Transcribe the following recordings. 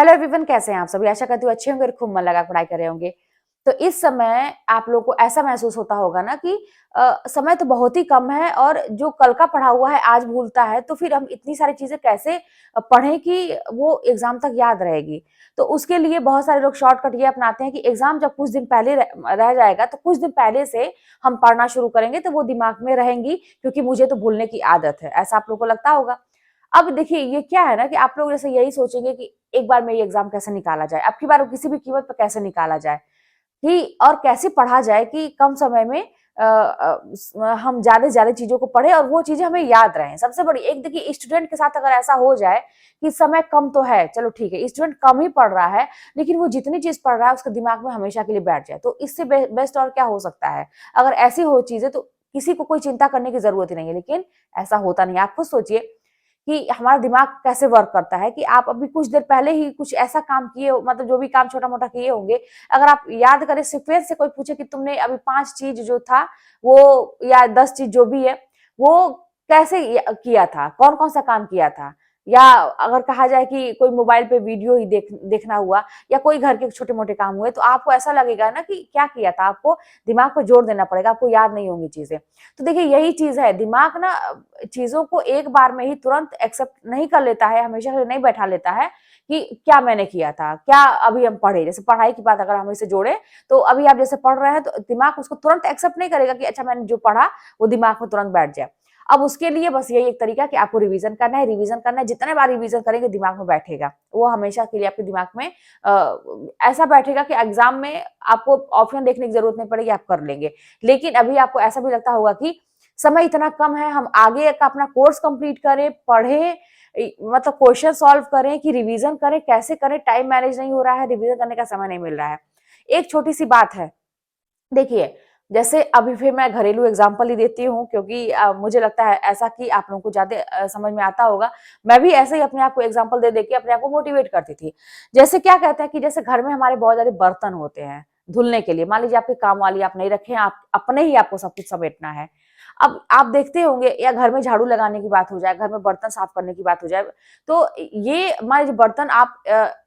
Hello everyone, कैसे हैं आप सभी। आशा करती हूँ अच्छे होंगे और खूब मन लगा पढ़ाई कर रहे होंगे। तो इस समय आप लोगों को ऐसा महसूस होता होगा ना कि समय तो बहुत ही कम है और जो कल का पढ़ा हुआ है आज भूलता है, तो फिर हम इतनी सारी चीजें कैसे पढ़ें कि वो एग्जाम तक याद रहेगी। तो उसके लिए बहुत सारे लोग शॉर्टकट ये अपनाते हैं कि एग्जाम जब कुछ दिन पहले रह जाएगा तो कुछ दिन पहले से हम पढ़ना शुरू करेंगे तो वो दिमाग में रहेंगी, क्योंकि मुझे तो भूलने की आदत है। ऐसा आप लोगों को लगता होगा। अब देखिए, ये क्या है ना कि आप लोग जैसे यही सोचेंगे कि एक बार में ये एग्जाम कैसे निकाला जाए, अब की बार किसी भी कीमत पर कैसे निकाला जाए, कि और कैसे पढ़ा जाए कि कम समय में हम ज्यादा से ज्यादा चीजों को पढ़े और वो चीजें हमें याद रहें। सबसे बड़ी एक, देखिए स्टूडेंट के साथ अगर ऐसा हो जाए कि समय कम तो है, चलो ठीक है, स्टूडेंट कम ही पढ़ रहा है, लेकिन वो जितनी चीज पढ़ रहा है उसके दिमाग में हमेशा के लिए बैठ जाए, तो इससे बेस्ट और क्या हो सकता है। अगर ऐसी हो चीजें तो किसी को कोई चिंता करने की जरूरत ही नहीं है, लेकिन ऐसा होता नहीं। आप खुद सोचिए कि हमारा दिमाग कैसे वर्क करता है कि आप अभी कुछ देर पहले ही कुछ ऐसा काम किए, मतलब जो भी काम छोटा मोटा किए होंगे, अगर आप याद करें, फिर से कोई पूछे कि तुमने अभी 5 चीज जो था वो, या 10 चीज जो भी है, वो कैसे किया था, कौन कौन सा काम किया था। या अगर कहा जाए कि कोई मोबाइल पे वीडियो ही देखना हुआ, या कोई घर के छोटे मोटे काम हुए, तो आपको ऐसा लगेगा ना कि क्या किया था। आपको दिमाग पर जोर देना पड़ेगा, आपको याद नहीं होंगी चीजें। तो देखिए यही चीज है, दिमाग ना चीजों को एक बार में ही तुरंत एक्सेप्ट नहीं कर लेता है, हमेशा के लिए नहीं बैठा लेता है कि क्या मैंने किया था, क्या अभी हम पढ़े। जैसे पढ़ाई की बात अगर हम इसे जोड़े, तो अभी आप जैसे पढ़ रहे हैं तो दिमाग उसको तुरंत एक्सेप्ट नहीं करेगा कि अच्छा मैंने जो पढ़ा वो दिमाग में तुरंत बैठ जाए। अब उसके लिए बस यही एक तरीका कि आपको रिवीजन करना है, रिवीजन करना है, जितने बार रिवीजन करेंगे दिमाग में बैठेगा, वो हमेशा के लिए आपके दिमाग में ऐसा बैठेगा कि एग्जाम में आपको ऑप्शन देखने की जरूरत नहीं पड़ेगी, आप कर लेंगे। लेकिन अभी आपको ऐसा भी लगता होगा कि समय इतना कम है, हम आगे का अपना कोर्स कंप्लीट करें, पढ़ें, मतलब क्वेश्चन सॉल्व करें कि रिवीजन करें, कैसे करें, टाइम मैनेज नहीं हो रहा है, रिवीजन करने का समय नहीं मिल रहा है। एक छोटी सी बात है, देखिए, जैसे अभी फिर मैं घरेलू एग्जांपल ही देती हूँ, क्योंकि मुझे लगता है ऐसा कि आप लोगों को ज्यादा समझ में आता होगा। मैं भी ऐसे ही अपने आप को एग्जांपल दे दे के अपने आप को मोटिवेट करती थी। जैसे क्या कहते हैं कि जैसे घर में हमारे बहुत ज्यादा बर्तन होते हैं धुलने के लिए, मान लीजिए आपके काम वाली आप नहीं रखे, आप अपने ही आपको सब कुछ समेटना है। अब आप देखते होंगे, या घर में झाड़ू लगाने की बात हो जाए, घर में बर्तन साफ करने की बात हो जाए, तो ये मान लीजिए बर्तन आप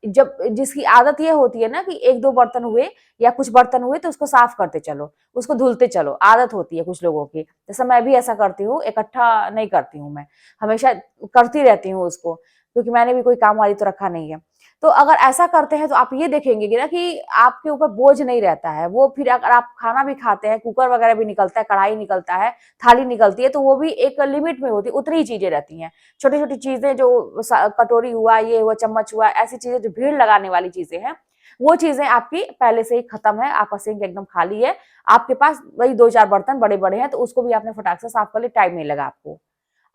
जब जिसकी आदत ये होती है ना कि एक दो बर्तन हुए या कुछ बर्तन हुए तो उसको साफ करते चलो, उसको धुलते चलो, आदत होती है कुछ लोगों की। जैसे मैं भी ऐसा करती हूँ, इकट्ठा नहीं करती हूँ, मैं हमेशा करती रहती हूँ उसको, क्योंकि मैंने भी कोई काम वाली तो रखा नहीं है। तो अगर ऐसा करते हैं तो आप ये देखेंगे कि ना कि आपके ऊपर बोझ नहीं रहता है वो। फिर अगर आप खाना भी खाते हैं, कुकर वगैरह भी निकलता है, कढ़ाई निकलता है, थाली निकलती है, तो वो भी एक लिमिट में होती है, उतनी ही चीजें रहती हैं। छोटी छोटी चीजें जो कटोरी हुआ, ये हुआ, चम्मच हुआ, ऐसी चीजें जो भीड़ लगाने वाली चीजें हैं, वो चीजें आपकी पहले से ही खत्म है, आपका सिंक एकदम खाली है, आपके पास वही दो चार बर्तन बड़े बड़े हैं, तो उसको भी आपने फटाक से साफ कर ले, टाइम नहीं लगा आपको।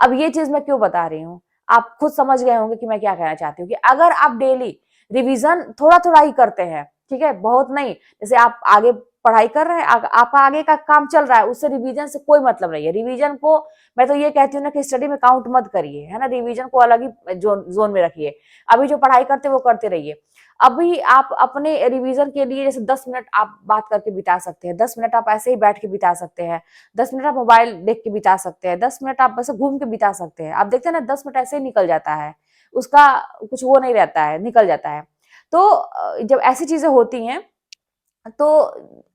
अब ये चीज मैं क्यों बता रही हूँ, आप खुद समझ गए होंगे कि मैं क्या कहना चाहती हूँ। कि अगर आप डेली रिवीजन थोड़ा थोड़ा ही करते हैं, ठीक है, बहुत नहीं, जैसे आप आगे पढ़ाई कर रहे हैं, आपका आगे का काम चल रहा है, उससे रिवीजन से कोई मतलब नहीं है। रिवीजन को मैं तो ये कहती हूँ ना कि स्टडी में काउंट मत करिए, है ना, रिवीजन को अलग ही जोन में रखिए। अभी जो पढ़ाई करते वो करते रहिए। अभी आप अपने रिवीजन के लिए जैसे 10 मिनट आप बात करके बिता सकते हैं, 10 मिनट आप ऐसे ही बैठ के बिता सकते हैं, 10 मिनट आप मोबाइल देख के बिता सकते हैं, 10 मिनट आप बस घूम के बिता सकते हैं। आप देखते हैं ना, 10 मिनट ऐसे ही निकल जाता है, उसका कुछ वो नहीं रहता है, निकल जाता है। तो जब ऐसी चीजें होती हैं तो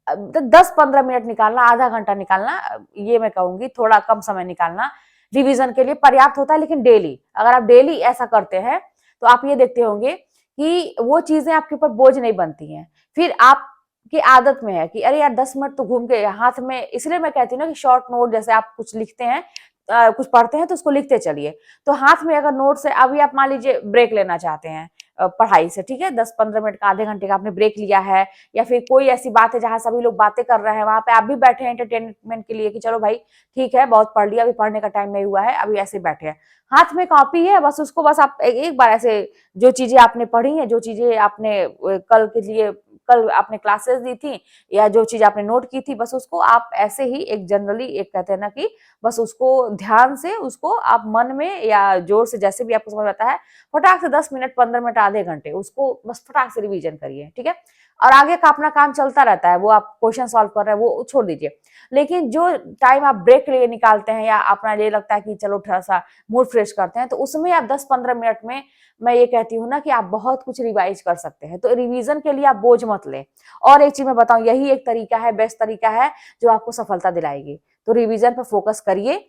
10-15 मिनट निकालना, आधा घंटा निकालना, ये मैं कहूंगी थोड़ा कम समय निकालना रिवीजन के लिए पर्याप्त होता है। लेकिन डेली, अगर आप डेली ऐसा करते हैं तो आप ये देखते होंगे कि वो चीजें आपके ऊपर बोझ नहीं बनती हैं। फिर आपकी आदत में है कि अरे यार 10 मिनट तो घूम के हाथ में, इसलिए मैं कहती हूँ ना कि शॉर्ट नोट, जैसे आप कुछ लिखते हैं, कुछ पढ़ते हैं तो उसको लिखते चलिए। तो हाथ में अगर नोट्स है, अभी आप मान लीजिए ब्रेक लेना चाहते हैं पढ़ाई से, ठीक है, 10-15 मिनट का, आधे घंटे का आपने ब्रेक लिया है, या फिर कोई ऐसी बात है जहां सभी लोग बातें कर रहे हैं, वहां पे आप भी बैठे हैं एंटरटेनमेंट के लिए कि चलो भाई ठीक है, बहुत पढ़ लिया, अभी पढ़ने का टाइम नहीं हुआ है, अभी ऐसे बैठे हैं, हाथ में कॉपी है, बस उसको बस आप एक बार ऐसे जो चीजें आपने पढ़ी हैं, जो चीजें आपने कल के लिए, कल आपने क्लासेस दी थी, या जो चीज आपने नोट की थी, बस उसको आप ऐसे ही एक जनरली, एक कहते हैं ना कि बस उसको ध्यान से, उसको आप मन में या जोर से, जैसे भी आपको समझ आता है, फटाक से 10 मिनट, 15 मिनट, आधे घंटे उसको बस फटाक से रिवीजन करिए, ठीक है। और आगे का अपना काम चलता रहता है, वो आप क्वेश्चन सॉल्व कर रहे हैं वो छोड़ दीजिए। लेकिन जो टाइम आप ब्रेक लिए निकालते हैं, या अपना ये लगता है कि चलो थोड़ा सा मूड फ्रेश करते हैं, तो उसमें आप 10-15 मिनट में मैं ये कहती हूँ ना कि आप बहुत कुछ रिवाइज कर सकते हैं, तो रिवीजन के लिए आप बोझ मत लें। और एक चीज मैं बताऊं, यही एक तरीका है, बेस्ट तरीका है जो आपको सफलता दिलाएगी। तो रिवीजन पर फोकस करिए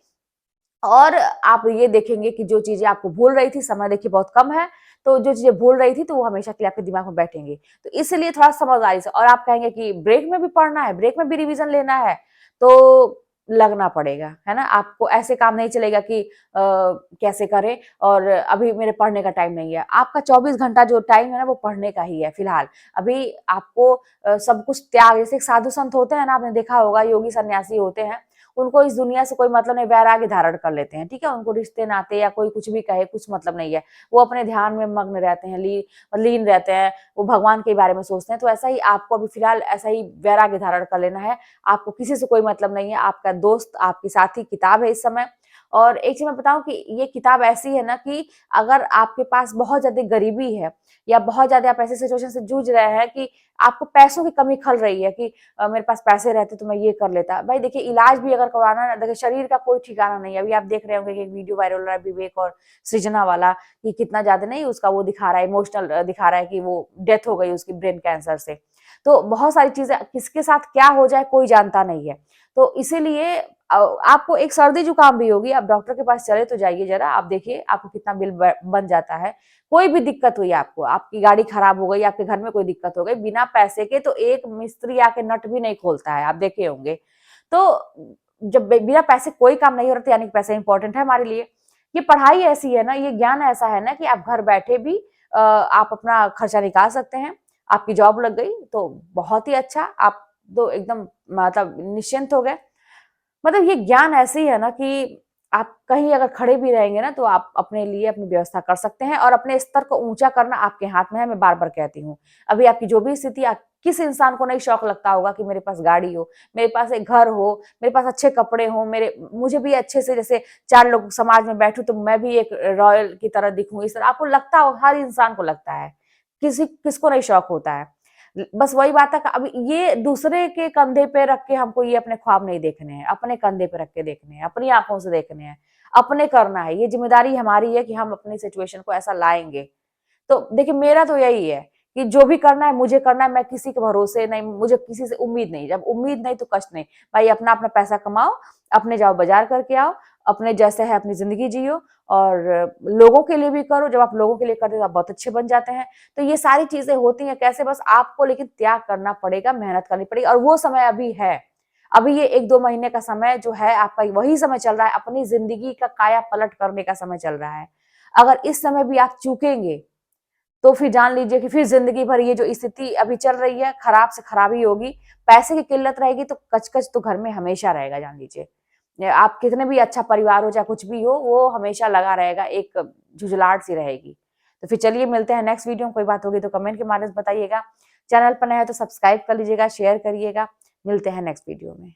और आप ये देखेंगे कि जो चीजें आपको भूल रही थी, समय देखिए बहुत कम है, तो जो चीजें भूल रही थी तो वो हमेशा के लिए आपके दिमाग में बैठेंगी। तो इसलिए थोड़ा समझदारी से, और आप कहेंगे कि ब्रेक में भी पढ़ना है, ब्रेक में भी रिवीजन लेना है, तो लगना पड़ेगा, है ना। आपको ऐसे काम नहीं चलेगा कि कैसे करें और अभी मेरे पढ़ने का टाइम नहीं है। आपका 24 घंटा जो टाइम है ना वो पढ़ने का ही है फिलहाल। अभी आपको सब कुछ त्याग, जैसे साधु संत होते हैं ना, आपने देखा होगा, योगी सन्यासी होते हैं, उनको इस दुनिया से कोई मतलब नहीं, वैराग्य धारण कर लेते हैं, ठीक है। उनको रिश्ते नाते या कोई कुछ भी कहे कुछ मतलब नहीं है, वो अपने ध्यान में मग्न रहते हैं, लीन रहते हैं, वो भगवान के बारे में सोचते हैं। तो ऐसा ही आपको अभी फिलहाल ऐसा ही वैराग्य धारण कर लेना है। आपको किसी से कोई मतलब नहीं है, आपका दोस्त, आपकी साथी किताब है इस समय। और एक चीज मैं बताऊं कि ये किताब ऐसी है ना कि अगर आपके पास बहुत ज्यादा गरीबी है या बहुत ज्यादा आप ऐसे सिचुएशन से जूझ रहे हैं कि आपको पैसों की कमी खल रही है कि मेरे पास पैसे रहते तो मैं ये कर लेता। भाई देखिए, इलाज भी अगर करवाना है ना, देखिए शरीर का कोई ठिकाना नहीं है। अभी आप देख रहे होंगे कि एक वीडियो वायरल हो रहा है विवेक और सृजना वाला, कि कितना ज्यादा नहीं उसका वो दिखा रहा है, इमोशनल दिखा रहा है कि वो डेथ हो गई उसकी ब्रेन कैंसर से। तो बहुत सारी चीजें, किसके साथ क्या हो जाए कोई जानता नहीं है। तो इसीलिए आपको एक सर्दी जुकाम भी होगी, आप डॉक्टर के पास चले तो जाइए जरा, आप देखिए आपको कितना बिल बन जाता है। कोई भी दिक्कत हुई आपको, आपकी गाड़ी खराब हो गई, आपके घर में कोई दिक्कत हो गई, बिना पैसे के तो एक मिस्त्री आके नट भी नहीं खोलता है, आप देखे होंगे। तो जब बिना पैसे कोई काम नहीं हो रहा था, यानी कि पैसे इंपॉर्टेंट है हमारे लिए। ये पढ़ाई ऐसी है ना, ये ज्ञान ऐसा है ना कि आप घर बैठे भी आप अपना खर्चा निकाल सकते हैं। आपकी जॉब लग गई तो बहुत ही अच्छा, आप तो एकदम मतलब निश्चिंत हो गए। मतलब ये ज्ञान ऐसी है ना कि आप कहीं अगर खड़े भी रहेंगे ना तो आप अपने लिए अपनी व्यवस्था कर सकते हैं, और अपने स्तर को ऊंचा करना आपके हाथ में है। मैं बार बार कहती हूँ, अभी आपकी जो भी स्थिति, किस इंसान को नहीं शौक लगता होगा कि मेरे पास गाड़ी हो, मेरे पास एक घर हो, मेरे पास अच्छे कपड़े हो, मुझे भी अच्छे से, जैसे 4 लोग समाज में बैठूं तो मैं भी एक रॉयल की तरह दिखूं, इस तरह आपको लगता हो, हर इंसान को लगता है, किसको नहीं शौक होता है। बस वही बात है कि अब ये दूसरे के कंधे पे रख के हमको ये अपने ख्वाब नहीं देखने हैं, अपने कंधे पे रख के देखने हैं, अपनी आंखों से देखने हैं, अपने करना है। ये जिम्मेदारी हमारी है कि हम अपनी सिचुएशन को ऐसा लाएंगे। तो देखिए, मेरा तो यही है कि जो भी करना है मुझे करना है, मैं किसी के भरोसे नहीं, मुझे किसी से उम्मीद नहीं। जब उम्मीद नहीं तो कष्ट नहीं। भाई अपना अपना पैसा कमाओ, अपने जाओ बाजार करके आओ, अपने जैसे है अपनी जिंदगी जियो, और लोगों के लिए भी करो। जब आप लोगों के लिए करते हो तो आप बहुत अच्छे बन जाते हैं। तो ये सारी चीजें होती हैं कैसे, बस आपको लेकिन त्याग करना पड़ेगा, मेहनत करनी पड़ेगी, और वो समय अभी है। अभी ये 1-2 महीने का समय जो है आपका, वही समय चल रहा है, अपनी जिंदगी का काया पलट करने का समय चल रहा है। अगर इस समय भी आप चूकेंगे तो फिर जान लीजिए कि फिर जिंदगी भर ये जो स्थिति अभी चल रही है, खराब से खराब ही होगी। पैसे की किल्लत रहेगी तो कच-कच तो घर में हमेशा रहेगा, जान लीजिए। आप कितने भी अच्छा परिवार हो, चाहे कुछ भी हो, वो हमेशा लगा रहेगा, एक झुँझलाहट सी रहेगी। तो फिर चलिए मिलते हैं नेक्स्ट वीडियो में। कोई बात होगी तो कमेंट के माध्यम से बताइएगा। चैनल पर नए हैं तो सब्सक्राइब कर लीजिएगा, शेयर करिएगा। मिलते हैं नेक्स्ट वीडियो में।